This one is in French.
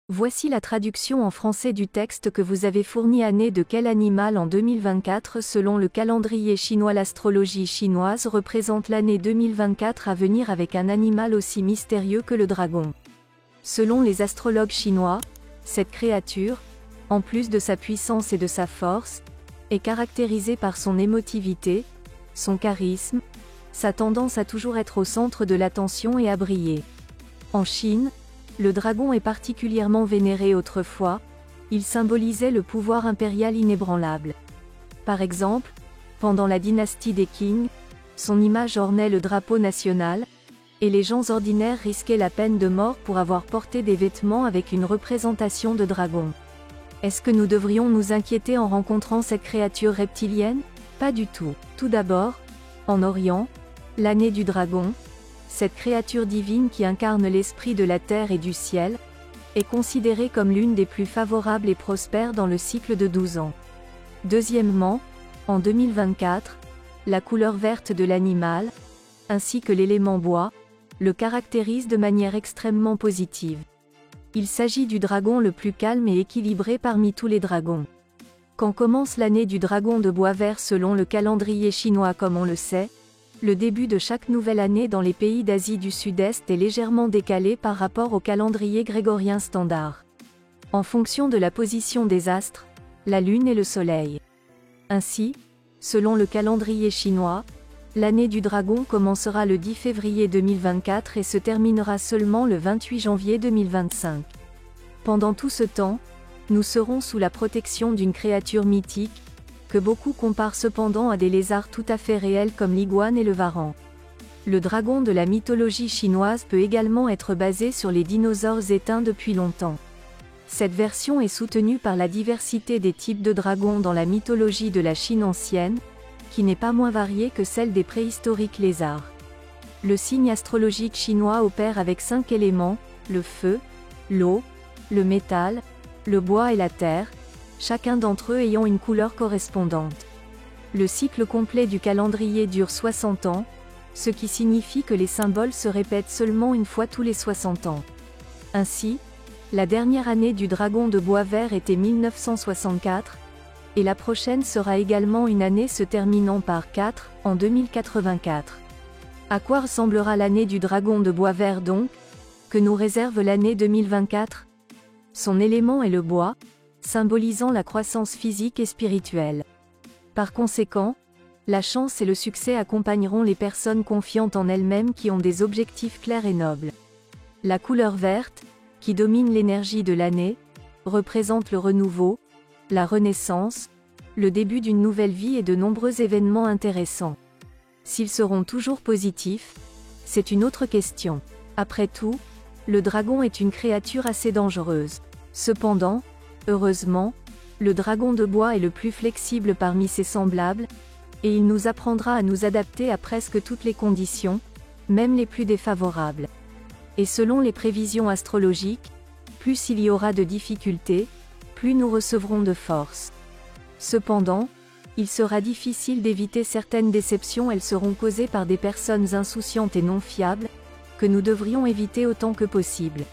Voici la traduction en français du texte que vous avez fourni. Année de quel animal en 2024? Selon le calendrier chinois, l'astrologie chinoise représente l'année 2024 à venir avec un animal aussi mystérieux que le dragon. Selon les astrologues chinois, cette créature, en plus de sa puissance et de sa force, est caractérisée par son émotivité, son charisme, sa tendance à toujours être au centre de l'attention et à briller. En Chine, le dragon est particulièrement vénéré autrefois, il symbolisait le pouvoir impérial inébranlable. Par exemple, pendant la dynastie des Qing, son image ornait le drapeau national, et les gens ordinaires risquaient la peine de mort pour avoir porté des vêtements avec une représentation de dragon. Est-ce que nous devrions nous inquiéter en rencontrant cette créature reptilienne? Pas du tout. Tout d'abord, en Orient, l'année du dragon, cette créature divine qui incarne l'esprit de la terre et du ciel, est considérée comme l'une des plus favorables et prospères dans le cycle de 12 ans. Deuxièmement, en 2024, la couleur verte de l'animal, ainsi que l'élément bois, le caractérise de manière extrêmement positive. Il s'agit du dragon le plus calme et équilibré parmi tous les dragons. Quand commence l'année du dragon de bois vert selon le calendrier chinois? Comme on le sait, le début de chaque nouvelle année dans les pays d'Asie du Sud-Est est légèrement décalé par rapport au calendrier grégorien standard. En fonction de la position des astres, la Lune et le Soleil. Ainsi, selon le calendrier chinois, l'année du dragon commencera le 10 février 2024 et se terminera seulement le 28 janvier 2025. Pendant tout ce temps, nous serons sous la protection d'une créature mythique, que beaucoup comparent cependant à des lézards tout à fait réels comme l'iguane et le varan. Le dragon de la mythologie chinoise peut également être basé sur les dinosaures éteints depuis longtemps. Cette version est soutenue par la diversité des types de dragons dans la mythologie de la Chine ancienne, qui n'est pas moins variée que celle des préhistoriques lézards. Le signe astrologique chinois opère avec 5 éléments, le feu, l'eau, le métal, le bois et la terre, chacun d'entre eux ayant une couleur correspondante. Le cycle complet du calendrier dure 60 ans, ce qui signifie que les symboles se répètent seulement une fois tous les 60 ans. Ainsi, la dernière année du dragon de bois vert était 1964, et la prochaine sera également une année se terminant par 4, en 2084. À quoi ressemblera l'année du dragon de bois vert donc? Que nous réserve l'année 2024? Son élément est le bois, symbolisant la croissance physique et spirituelle. Par conséquent, la chance et le succès accompagneront les personnes confiantes en elles-mêmes qui ont des objectifs clairs et nobles. La couleur verte, qui domine l'énergie de l'année, représente le renouveau, la renaissance, le début d'une nouvelle vie et de nombreux événements intéressants. S'ils seront toujours positifs, c'est une autre question. Après tout, le dragon est une créature assez dangereuse. Cependant, heureusement, le dragon de bois est le plus flexible parmi ses semblables, et il nous apprendra à nous adapter à presque toutes les conditions, même les plus défavorables. Et selon les prévisions astrologiques, plus il y aura de difficultés, plus nous recevrons de force. Cependant, il sera difficile d'éviter certaines déceptions. Elles seront causées par des personnes insouciantes et non fiables, que nous devrions éviter autant que possible.